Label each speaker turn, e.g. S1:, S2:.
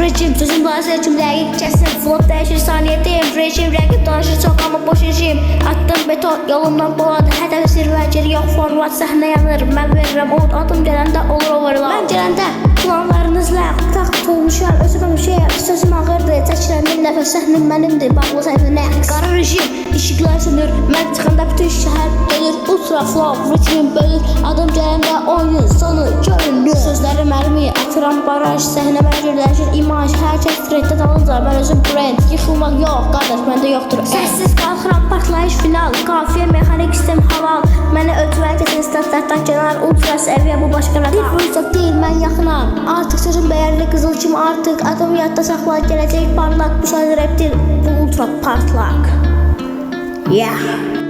S1: Rejim sözüm lazım cümleyi kesin. Flot değişir saniyetim. Rejim rəqib danışır çok ama boş rejim. Attım beton yolumdan doladı. Hədəf sirvəcir yok format səhnə yanır. Mən verirəm od adım gələndə olur overload. Mən gələndə planlarınızla takt olmuşam. Özüməm şeyəm sözüm ağırdı. Çəkirəm bir nəfəs səhnəm mənimdir. Bağlı səhvə qara rejim işıqlar sönür. Mən çıxanda bütün şəhər dönür. Ultra flow ritmim bölür. Adım gələndə oyun sonu görünür. Sözləri mərmi atıram baraj. Səhnəmə görləşir imaj. Hər kəs trenddə dalınca mən özüm brand. Yıxılmaq yox qardaş məndə yoxdur. Səssiz qalxıram partlayış final. Qafiyə mexanik sistem halal. Mənə ötürən kesin standartdan kənar. Ultra səviyyə bu başqa rəqam. Bir fürsət deyil mən yaxınam. Artıq sözüm bəyərli qızıl kimi artıq. Adım yadda saxlar gələcək parlaq. Bu söz reptil bu ultra parlaq. Yeah.